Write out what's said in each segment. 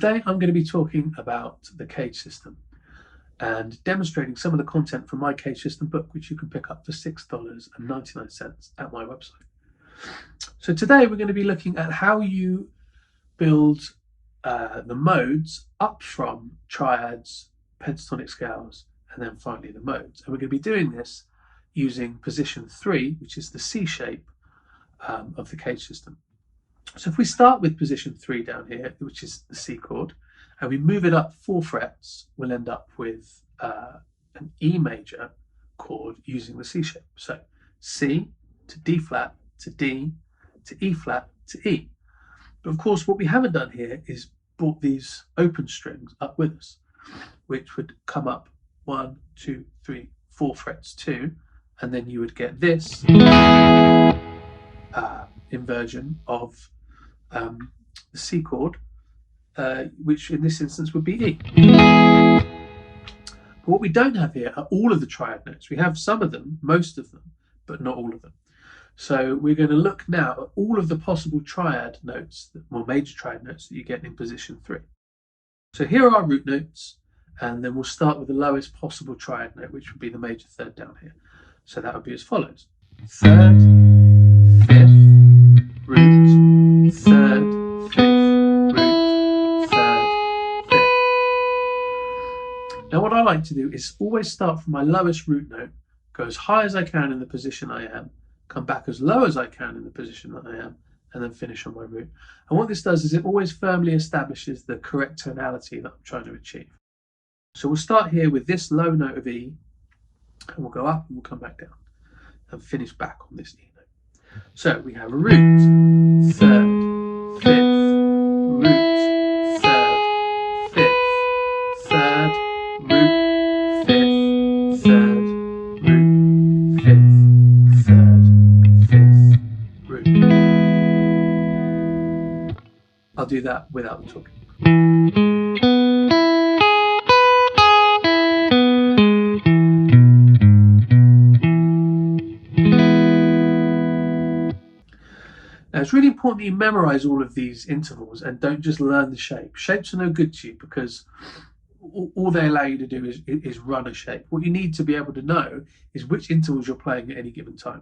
Today I'm going to be talking about the cage system and demonstrating some of the content from my cage system book, which you can pick up for $6.99 at my website. So today we're going to be looking at how you build the modes up from triads, pentatonic scales, and then finally the modes. And we're going to be doing this using position 3, which is the C shape of the cage system. So if we start with position 3 down here, which is the C chord, and we move it up 4 frets, we'll end up with an E major chord using the C shape. So C to D flat to D to E flat to E. But of course, what we haven't done here is brought these open strings up with us, which would come up 1, 2, 3, 4 frets too, and then you would get this inversion of the C chord, which in this instance would be E. But what we don't have here are all of the triad notes. We have some of them, most of them, but not all of them. So we're going to look now at all of the possible triad notes, or major triad notes that you get in position 3. So here are our root notes, and then we'll start with the lowest possible triad note, which would be the major third down here. So that would be as follows: third, fifth, root, third, fifth, root, third, fifth. Now what I like to do is always start from my lowest root note, go as high as I can in the position I am, come back as low as I can in the position that I am, and then finish on my root. And what this does is it always firmly establishes the correct tonality that I'm trying to achieve. So we'll start here with this low note of E, and we'll go up and we'll come back down and finish back on this E note. So we have a root, third, fifth, root, third, fifth, third, root, fifth, third, root, fifth, third, fifth, root. I'll do that without talking. Now it's really important that you memorize all of these intervals and don't just learn the shape. Shapes are no good to you because all they allow you to do is run a shape. What you need to be able to know is which intervals you're playing at any given time.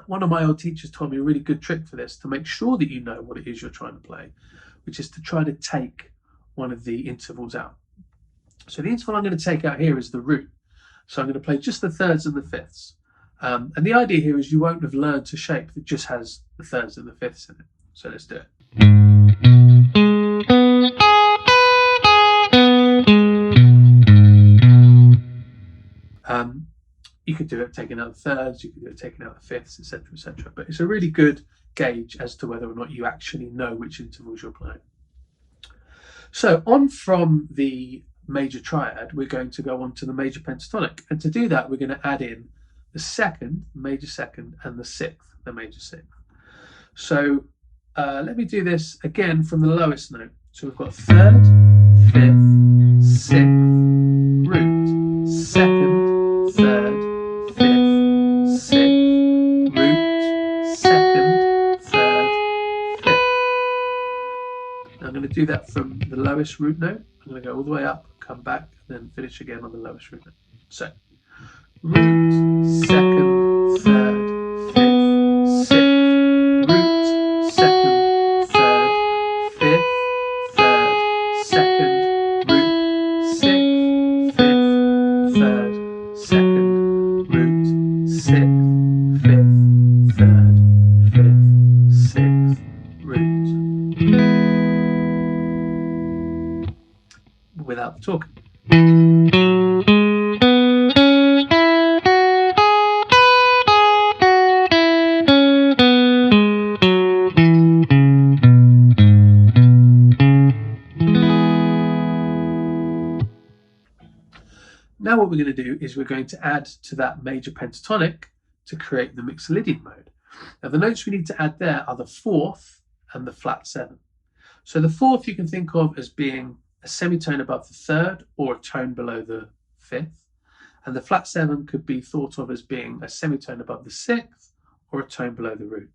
One of my old teachers told me a really good trick for this to make sure that you know what it is you're trying to play, which is to try to take one of the intervals out. So the interval I'm going to take out here is the root. So I'm going to play just the thirds and the fifths. And the idea here is you won't have learned a shape that just has the thirds and the fifths in it. So let's do it. You could do it taking out the thirds, you could do it taking out the fifths, etc., etc. But it's a really good gauge as to whether or not you actually know which intervals you're playing. So on from the major triad, we're going to go on to the major pentatonic. And to do that, we're going to add in the second, major second, and the sixth, the major sixth. So let me do this again from the lowest note. So we've got third, fifth, sixth, root, second, third, fifth, sixth, root, second, third, fifth. Now I'm going to do that from the lowest root note. I'm going to go all the way up, come back, and then finish again on the lowest root note. So root, second, third, fifth, sixth, root, second, third, fifth, third, second, root, sixth, fifth, third, second, root, sixth, fifth, third, fifth, sixth, root. Without talking. Now what we're going to do is we're going to add to that major pentatonic to create the Mixolydian mode. Now the notes we need to add there are the fourth and the flat 7. So the fourth you can think of as being a semitone above the third or a tone below the fifth, and the flat 7 could be thought of as being a semitone above the sixth or a tone below the root.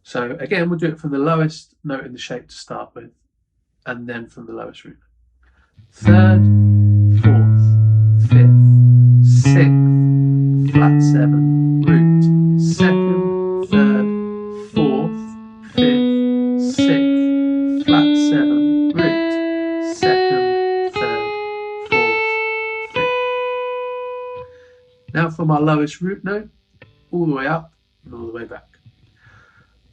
So again, we'll do it from the lowest note in the shape to start with, and then from the lowest root note. Third, fourth, fifth, sixth, flat 7, root, second, third, fourth, fifth, sixth, flat 7, root, second, third, fourth, fifth. Now from our lowest root note, all the way up and all the way back.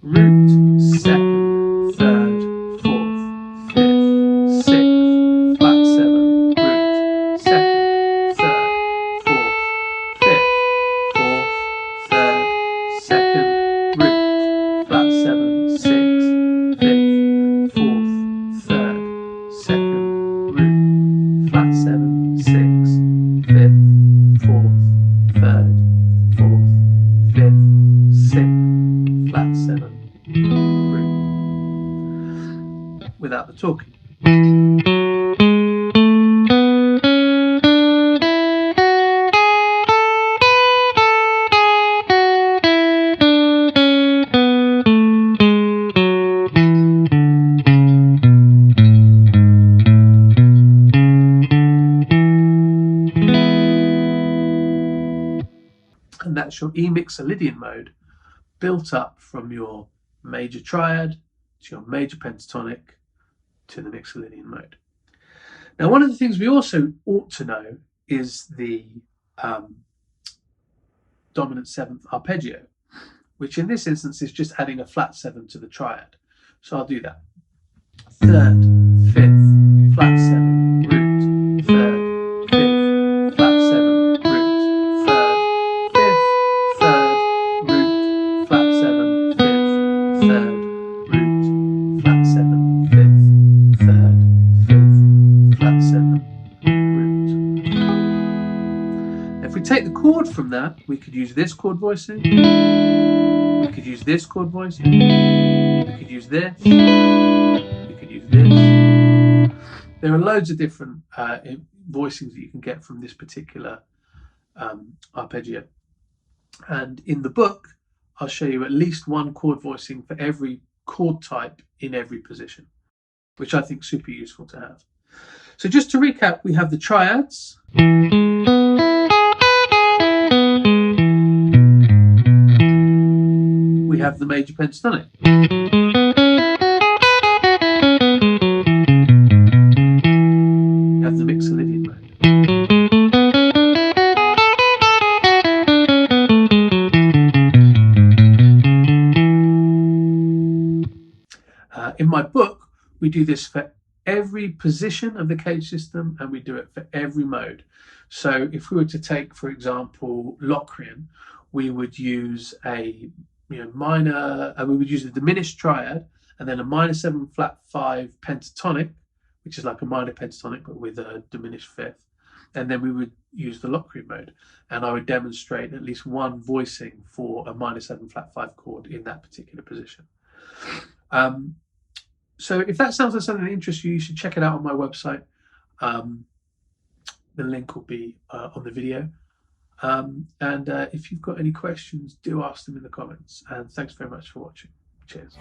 Root, second, third, fourth, fifth, sixth, flat 7, root, second, third, fourth, fifth, fourth, third, second, root, flat 7, sixth, fifth, fourth, third, second, root, flat 7, sixth, fifth, fourth, third, fourth, fifth, sixth, flat 7, root, without the talking. And that's your E Mixolydian mode, built up from your major triad to your major pentatonic to the Mixolydian mode. Now, one of the things we also ought to know is the dominant 7th arpeggio, which in this instance is just adding a flat 7 to the triad. So I'll do that. Third, fifth, flat 7, root, third, fifth, flat 7, root, third, fifth, third, root, flat 7, fifth, third, root, flat 7, fifth, third, fifth, flat 7, root. If we take the chord from that, we could use this chord voicing, we could use this chord voicing, we could use this, we could use this. There are loads of different voicings that you can get from this particular arpeggio. And in the book, I'll show you at least one chord voicing for every chord type in every position, which I think is super useful to have. So just to recap, we have the triads. We have the major pentatonic. We have the Mixolydian mode. In my book, we do this for every position of the cage system, and we do it for every mode. So if we were to take, for example, Locrian, we would use a minor, we would use a diminished triad, and then a minor 7 flat 5 pentatonic, which is like a minor pentatonic but with a diminished fifth, and then we would use the Locrian mode, and I would demonstrate at least one voicing for a minor 7 flat 5 chord in that particular position. So if that sounds like something that interests you, you should check it out on my website. The link will be on the video. And if you've got any questions, do ask them in the comments. And thanks very much for watching. Cheers.